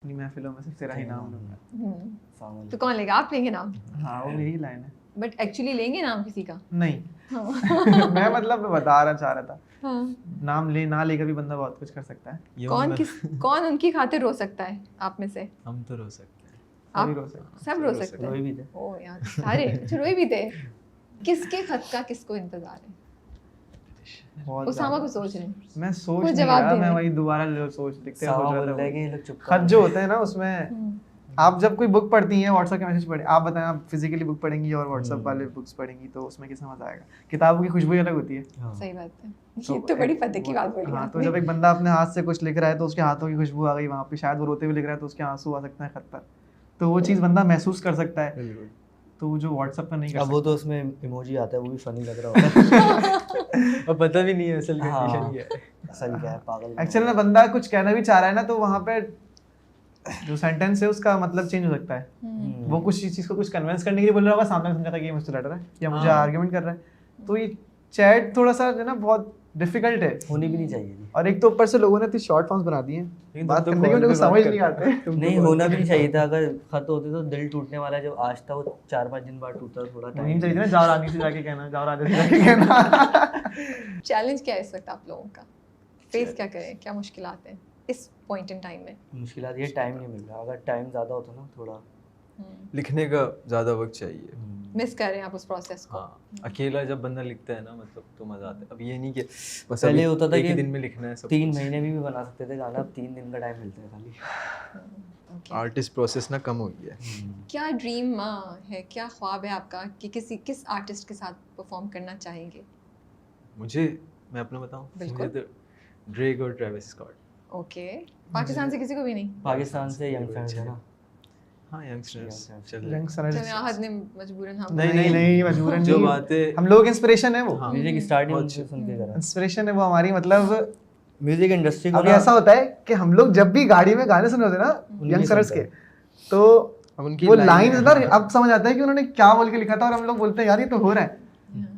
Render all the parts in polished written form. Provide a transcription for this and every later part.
अपनी महफिलों में सिर्फ तेरा ही नाम लूंगा। तो कौन लेगा? आप लेंगे नाम? हाँ वो मेरी लाइन है। बट एक्चुअली लेंगे नाम किसी का? नहीं हाँ। मैं मतलब बता रहा चाह रहा था, हाँ। नाम ले ना लेकर भी बंदा बहुत कुछ कर सकता है। कौन उनकी खातिर रो सकता है आप में से? हम तो रो सकते हैं। आप रो सकते सब रो सकते हैं? रोए भी थे। ओ यार सारे रोए भी थे। किसके खत का किसको इंतजार है? उसामा को सोच रहे हैं। मैं सोच वो नहीं जवाब रहा, दे मैं रहे। वही दोबारा सोच लिखते हैं, सावा सोच बोल रहा रहा है था। कि ये लोग चुप खत जो होते हैं ना उसमें आप जब कोई बुक पढ़ती हैं, व्हाट्सएप के मैसेज पढ़े, आप बताएं आप फिजिकली बुक पढ़ेंगी और व्हाट्सएप वाले बुक्स पढ़ेंगी तो उसमें किसमें मजा आएगा? किताबों की खुशबू ही अलग होती है। सही बात है, ये तो बड़ी पते की बात बोली हाँ, तो आपने। जब एक बंदा अपने हाथ से कुछ लिख रहा है तो उसके हाथों की खुशबू आ गई वहाँ पे, शायद वो रोते हुए लिख रहा है तो उसके आंसू आ सकते हैं खत पर, तो वो चीज़ बंदा महसूस कर सकता है, तो वो जो व्हाट्सएप पर नहीं कर अब सकता। वो तो उसमें इमोजी आता है, वो भी फनी लग रहा होता है। और पता भी नहीं है असल कंडीशन क्या है। असल क्या है, पागल। एक्चुअल में बंदा कुछ कहना भी चाह रहा है ना, तो वहाँ पे जो सेंटेंस है उसका मतलब चेंज हो सकता है। वो कुछ चीज़ को कुछ कन्विंस करने के लिए बोल रहा होगा, सामने समझा था कि ये मुझसे लड़ रहा है या मुझे आर्गुमेंट कर रहा है। तो ये चैट थोड़ा सा जो ना बहुत डिफिकल्ट है, होनी भी नहीं चाहिए थी। और एक तो ऊपर से लोगों ने इतनी शॉर्ट फॉर्म्स बना दी हैं, बात करने के उनको समझ नहीं आते। नहीं होना भी नहीं चाहिए था। अगर खत होते तो दिल टूटने वाला जब आज था वो 4-5 दिन बाद टूटा, थोड़ा नहीं टाइम चाहिए ना, जाओ रानी से जाके कहना, जाओ राजा से जाके कहना। चैलेंज क्या है इस वक्त आप लोगों का? फेस क्या करें, क्या मुश्किलात हैं इस पॉइंट इन टाइम में? मुश्किलात ये टाइम नहीं मिल रहा। अगर टाइम ज़्यादा होता ना थोड़ा लिखने का ज़्यादा वक्त चाहिए। मिस कर रहे हैं आप उस प्रोसेस को? हाँ, अकेला जब बंदा लिखता है ना मतलब तो मज़ा आता है। अब ये नहीं कि बस पहले अभी होता था एक ही कि दिन में लिखना है सब 3 कुछ। महीने भी बना सकते थे गाना, अब 3 दिन का टाइम मिलता है खाली। आर्टिस्ट प्रोसेस ना कम हो गया है। क्या ड्रीम है, क्या ख्वाब है आपका कि किस आर्टिस्ट के साथ परफॉर्म करना चाहेंगे? मैं अपना बताऊं, बिल्कुल। मुझे तो ड्रेक और ट्रेविस स्कॉट। ओके, पाकिस्तान से किसी को भी नहीं? पाकिस्तान से यंग फैंस है ना। हाँ, यंगस्टर्स चल यंग रहे सरज चलो आहद ने मजबूरन हम नहीं मजबूरन जो नहीं, बातें हम लोग इंस्पिरेशन है वो, हाँ, म्यूजिक स्टार्टिंग बहुत उनसे सुन के करा। इंस्पिरेशन है वो हमारी, मतलब म्यूजिक इंडस्ट्री को अभी ऐसा होता है कि हम लोग जब भी गाड़ी में गाने सुन रहे होते हैं ना यंग सरज के, तो अब उनकी वो line लाइन है। ना अब समझ आता है कि उन्होंने क्या बोल के लिखा था, और हम लोग बोलते हैं यार ये तो हो रहा है।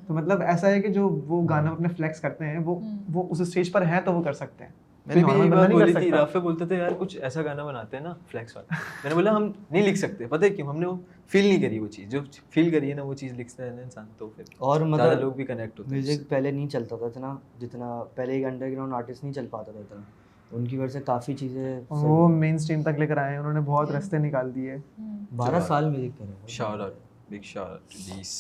तो मतलब ऐसा है कि जो वो गाना अपने फ्लेक्स करते हैं वो उस स्टेज पर है तो वो कर सकते हैं। मैंने भी normal ये बंदा बात नहीं कर बोली थी, सकता। राफे बोलते थे यार कुछ ऐसा गाना बनाते हैं ना फ्लेक्स वाला। मैंने बोला हम नहीं लिख सकते, पता है क्यों? हमने वो फील नहीं करी, वो चीज़ जो फील करी है ना वो चीज़ लिखता है ना इंसान, तो फिर और ज़्यादा मतलब लोग भी कनेक्ट होते हैं। म्यूजिक पहले नहीं चलता था इतना जितना, पहले एक अंडरग्राउंड आर्टिस्ट नहीं चल पाता था इतना, उनकी वजह से काफ़ी चीज़ें वो मेन स्ट्रीम तक लेकर आए हैं, उन्होंने बहुत रास्ते निकाल दिए। 12 साल म्यूजिक करे। Shout out, big shout out to these.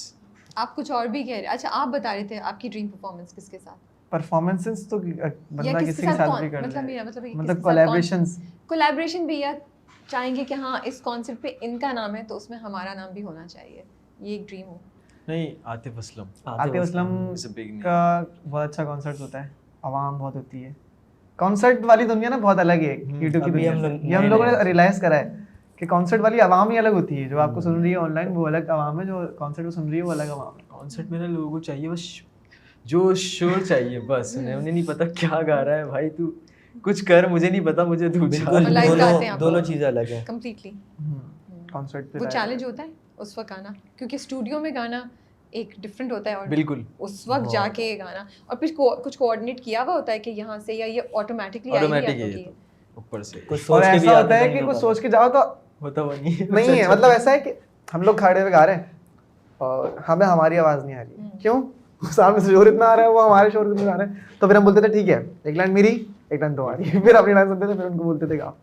आप कुछ और भी कह रहे? अच्छा, आप बता रहे थे आपकी ड्रीम परफॉर्मेंस किसके साथ? परफॉर्मेंसेस तो बंदा किसी के साथ भी कर रहा है, मतलब कोलैबोरेशंस कोलैबोरेशंस। कोलैबोरेशन भी, या चाहेंगे कि हाँ इस कॉन्सेप्ट पे इनका नाम है तो उसमें हमारा नाम भी होना चाहिए, ये एक ड्रीम हो? नहीं, Atif Aslam Atif Aslam is a big name. का बहुत अच्छा कॉन्सर्ट होता है, आवाम बहुत होती है। कॉन्सर्ट वाली दुनिया ना बहुत अलग है यूट्यूब की अभी दुनिया हम से। लोग ये हम नए लोगों नए ने रियलाइज करा है कि कॉन्सर्ट वाली आवाम ही अलग होती है, जो आपको सुन रही है ऑनलाइन वो अलग आवाम है, जो कॉन्सर्ट को सुन रही है वो अलग आवाम है। कॉन्सर्ट में ना लोगों को चाहिए बस जो शोर चाहिए बस, उन्हें नहीं पता क्या गा रहा है भाई, तू कुछ कर, मुझे नहीं पता, मुझे तू बिल्कुल, और live गाते हैं आप दोनों लोग। चीज़ें अलग है। कंप्लीटली कॉन्सर्ट पे वो live चैलेंज होता है उस वक्त गाना, क्योंकि स्टूडियो में गाना एक डिफरेंट होता है और बिल्कुल उस वक्त जाके ये गाना, और फिर कुछ कोऑर्डिनेट किया हुआ होता है कि यहाँ से या ये ऑटोमेटिकली ऑटोमेटिक है ये तो ऊपर से कुछ और सोच के भी ऐसा आता होता है नहीं कि कुछ होता सोच के जाओ तो होता हुआ नहीं है। नहीं है, मतलब ऐसा है कि हम लोग खड़े हुए गा रहे हैं और हमें हमारी आवाज नहीं आ रही, क्यों? सामने से शोर इतना आ रहा है, वो हमारे शोर इतना गा रहे हैं, तो फिर हम बोलते थे ठीक है एक लाइन मेरी एक लाइन तुम्हारी, फिर अपनी लाइन सुनते थे, फिर उनको बोलते थे गाओ।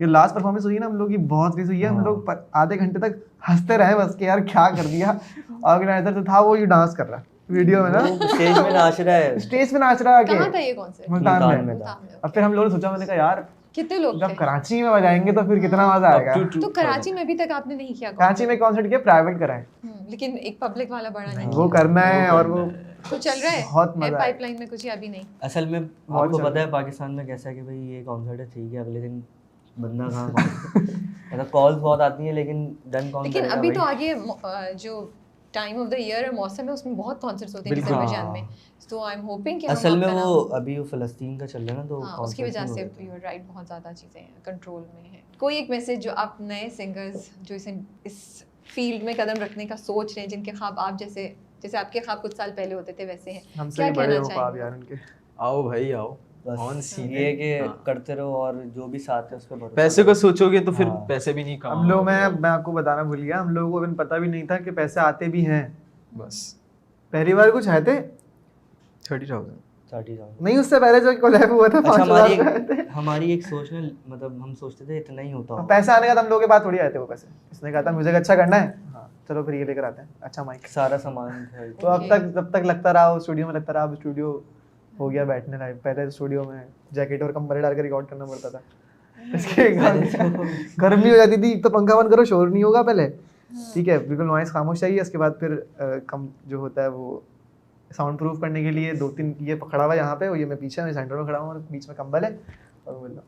ये लास्ट परफॉर्मेंस हुई है ना हम लोग की, बहुत रेस हुई है, हम लोग आधे घंटे तक हंसते रहे बस कि यार क्या कर दिया। ऑर्गेनाइजर जो था वो ये डांस कर रहा है वीडियो में ना, स्टेज में नाच रहा है। स्टेज पे नाच रहा है कहाँ था आके ये कॉन्सर्ट? मुल्तान मुल्तान में। में था। अब फिर हम लोगों ने सोचा, मैंने कहा यार कितने लोग जब थे? कराची में बजाएंगे तो फिर कितना मजा आएगा। तो कराची में अभी तक आपने नहीं किया कराची में कॉन्सर्ट किया, प्राइवेट कराए, लेकिन एक पब्लिक वाला बड़ा नहीं वो करना है और वो तो चल रहा है, बहुत मजा है। पाइपलाइन में कुछ या अभी नहीं? असल में आपको पता है पाकिस्तान में कैसा है कि भाई ये कॉन्सर्ट है ठीक है, अगले दिन बंदा कहाँ मतलब कॉल्स बहुत आती हैं लेकिन डन कौन लेकिन करेगा अभी तो भाई? आगे जो टाइम ऑफ द ईयर और मौसम है उसमें बहुत कॉन्सर्ट्स होते हैं अजरबैजान में, तो आई एम होपिंग कि असल में वो अभी वो फ़लस्तीन का चल रहा है ना, तो हाँ, उसकी वजह से यू आर राइट, बहुत ज़्यादा चीज़ें कंट्रोल में हैं। कोई एक मैसेज जो आप नए सिंगर्स जो इस फील्ड में कदम रखने का सोच रहे हैं, जिनके ख्वाब आप जैसे आपके ख्वाब कुछ साल पहले होते थे वैसे हैं, हमसे क्या भी बड़े कहना हो ख्वाब चाहेंगे? यार उनके। आओ भाई आओ, बस On scene ये है, कि हाँ। करते रहो और जो भी साथ है उस पर भरोसा पैसे को करो। सोचोगे तो फिर हाँ। पैसे भी नहीं हम लोग कमाओगे। मैं आपको बताना भूल गया, हम लोगों को अभी पता भी नहीं था कि पैसे आते भी हैं। बस पहली बार कुछ आए थे 30,000। 30,000। नहीं, उससे पहले जो कोलैब हुआ था अच्छा 5,000 आए थे। हमारी एक सोच में मतलब हम सोचते थे इतना ही होता अब होगा। पैसे आने का तो हम लोगों के पास थोड़ी आए थे वो पैसे। इसने कहा था म्यूजिक अच्छा करना है, हाँ चलो फिर ये लेकर आते हैं अच्छा माइक। सारा सामान खरीद तो अब तक जब तक लगता रहा वो स्टूडियो में लगता रहा, अब स्टूडियो हो गया बैठने लायक। पहले स्टूडियो में जैकेट और कंबल डाल के रिकॉर्ड करना पड़ता था। इसके गर्मी हो जाती थी, तो पंखा बंद करो शोर नहीं होगा पहले, ठीक है बिल्कुल नॉइस खामोश चाहिए। उसके बाद फिर कम जो होता है वो साउंड प्रूफ करने के लिए 2-3 ये पकड़ा हुआ है यहाँ पे, और ये मैं पीछे में सेंटर में खड़ा हूँ और बीच में कंबल है, और बोल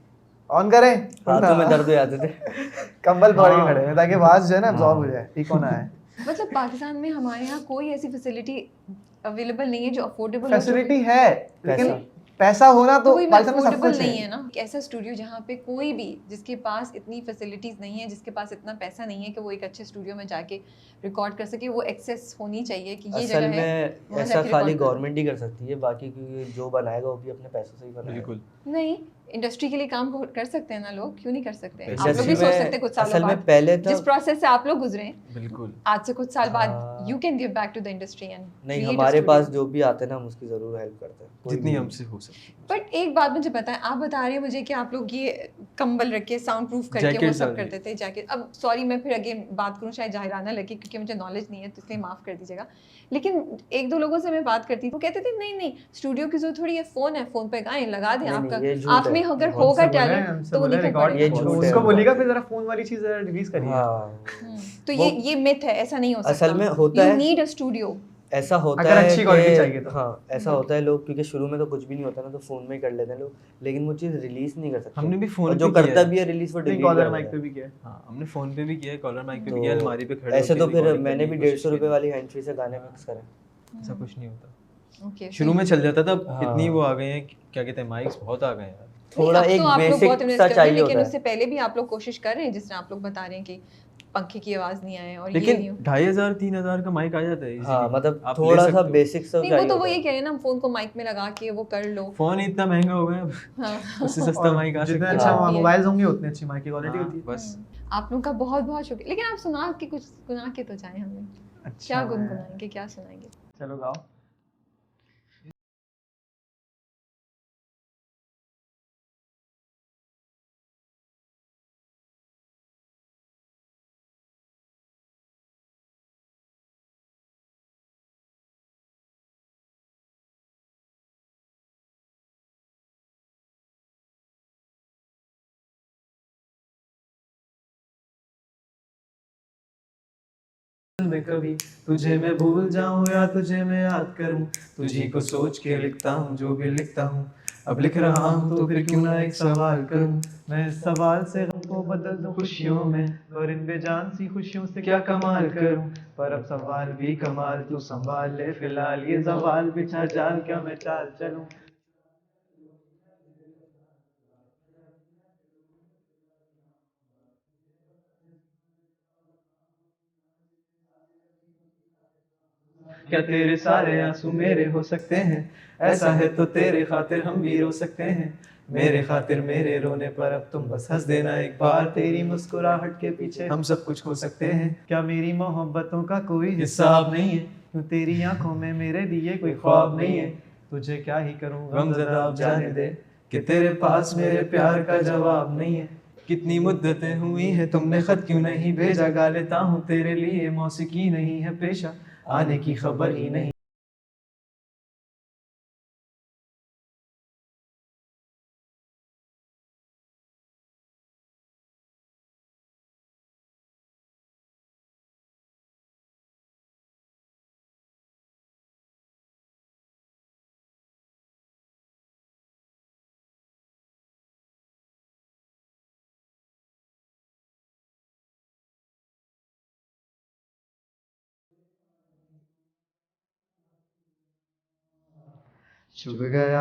ऑन करें हाथों में दर्द हो जाते थे। कंबल पकड़ के हाँ। खड़े हैं ताकि आवाज जो है ना अब्सॉर्ब हो हाँ। जाए, ठीक होना है। मतलब पाकिस्तान में हमारे यहाँ कोई ऐसी फैसिलिटी अवेलेबल नहीं है जो अफोर्डेबल हो, फैसिलिटी है लेकिन पैसा। पैसा होना तो तो वही में पाकिस्तान में सब अफोर्डेबल कुछ नहीं है। है ना। ऐसा स्टूडियो जहाँ पे कोई भी जिसके पास इतनी फैसिलिटीज नहीं है, जिसके पास इतना पैसा नहीं है कि वो एक अच्छे स्टूडियो में जाके रिकॉर्ड कर सके, वो एक्सेस होनी चाहिए कि ये असल जगह है में वहाँ ऐसा जाके खाली रिकॉर्ड करो। गवर्नमेंट ही कर सकती है, बाकी क्योंकि जो बनाएगा वो भी अपने पैसों से ही बनाएगा। बिल्कुल। नहीं, इंडस्ट्री के लिए काम कर सकते हैं ना लोग, क्यों नहीं कर सकते? आप इंडस्ट्री लोग भी सोच में सकते हैं कुछ सालों असल में बाद, पहले जिस तक प्रोसेस से आप लोग गुजरे हैं बिल्कुल। आज से कुछ साल बाद, हाँ। You can give back to the industry and नहीं, हमारे पास जो भी आते हैं ना हम उसकी जरूर हेल्प करते हैं, कोई जितनी भी। हमसे हो सकती है। बट एक बात मुझे बताएं, आप बता रहे हैं मुझे कि आप लोग ये कंबल रख के साउंड प्रूफ करके वो Jackets सब डाल करते थे, जैकेट। अब सॉरी मैं फिर अगेन बात करूं, शायद जाहिराना लगे क्योंकि मुझे नॉलेज नहीं है तो इसलिए माफ कर दीजिएगा, लेकिन एक दो लोगों से मैं बात करती थी, वो कहते थे नहीं नहीं स्टूडियो की जो थोड़ी ये फोन है, फोन पे गाएं लगा दें, नहीं, आपका नहीं, ये झूठ आप में है। अगर हमसे होगा बोले, टैलेंट हमसे तो वो बोले निकल रिकॉर्ड पड़ेगा। ये झूठ है। उसको बोलिएगा फिर जरा फोन वाली चीज रिलीज करिए। हाँ। तो वो ये मिथ है, ऐसा नहीं हो सकता। असल में होता यू है, नीड अ स्टूडियो। ऐसा होता अगर है अच्छी क्वालिटी कि चाहिए तो। हाँ ऐसा होता है लोग, क्योंकि शुरू में तो कुछ भी नहीं होता ना तो फोन में ही कर लेते हैं लोग, लेकिन वो चीज़ रिलीज नहीं कर सकते। हमने भी फोन और जो पे किया करता है। भी है रिलीज वो नहीं डिलीट कॉलर कर माइक देता पे है। भी किया है। हाँ हमने फोन पे भी किया है, कॉलर माइक पे भी तो किया है, अलमारी पे खड़े ऐसे होके तो फिर recording मैंने करने भी की कोशिश 150 रुपए की। वाली हैंड फ्री से गाने मिक्स करे। ऐसा कुछ नहीं होता। ओके, शुरू में चल जाता था, हाँ। इतनी वो आ गए हैं, क्या कहते हैं, माइक्स बहुत आ गए हैं यार। थोड़ा एक तो आप लोग बहुत बेसिक इन्वेस्ट सा कर रहे हैं, चाहिए लेकिन होता उससे है। पहले भी आप लोग कोशिश कर रहे हैं, जिस तरह आप लोग बता रहे हैं कि पंखे की आवाज नहीं आए और ये लेकिन नहीं हो। 2,500-3,000 का माइक आ जाता है हाँ easily। मतलब आप ले थोड़ा सकते सा हो। बेसिक सा नहीं वो चाहिए तो वो होता ये है। कह रहे हैं ना, हम फोन को माइक में लगा के वो कर लो। फोन इतना महंगा हो गया अब, हाँ। उससे सस्ता माइक आ जितने सकता है। अच्छा हाँ। मोबाइल्स होंगे उतनी अच्छी माइक की क्वालिटी हाँ, होती है। बस आप लोग का बहुत बहुत शुक्रिया, लेकिन आप सुना के तो जाए हमें। अच्छा क्या है। गुनगुनाएंगे, क्या सुनाएंगे? चलो गाओ। में कभी तुझे मैं भूल जाऊं या तुझे मैं याद करूं, तुझी को सोच के लिखता हूं जो भी लिखता हूं। अब लिख रहा हूं तो फिर क्यों ना एक सवाल करूं, मैं इस सवाल से गम को बदल दूं खुशियों में, और इन बेजान सी खुशियों से क्या कमाल करूं। पर अब सवाल भी कमाल तू संभाल ले, फिलहाल ये सवाल बिछा जाल क्या मैं चाल चलूं। क्या तेरे सारे आंसू मेरे हो सकते हैं, ऐसा है तो तेरे खातिर हम भी रो सकते हैं। मेरे खातिर मेरे रोने पर अब तुम बस हंस देना एक बार, तेरी मुस्कुराहट के पीछे हम सब कुछ खो सकते हैं। क्या मेरी मोहब्बतों का कोई हिस्सा अब नहीं है, क्यों तेरी आंखों में मेरे लिए कोई ख्वाब नहीं है। तुझे क्या ही करूं गमज़दा अब जाने दे, कि तेरे पास मेरे प्यार का जवाब नहीं है। कितनी मुद्दतें हुई हैं तुमने खत क्यों नहीं भेजा, गा लेता हूँ तेरे लिए मौसीकी नहीं है पेशा, आने की खबर ही नहीं। चुभ गया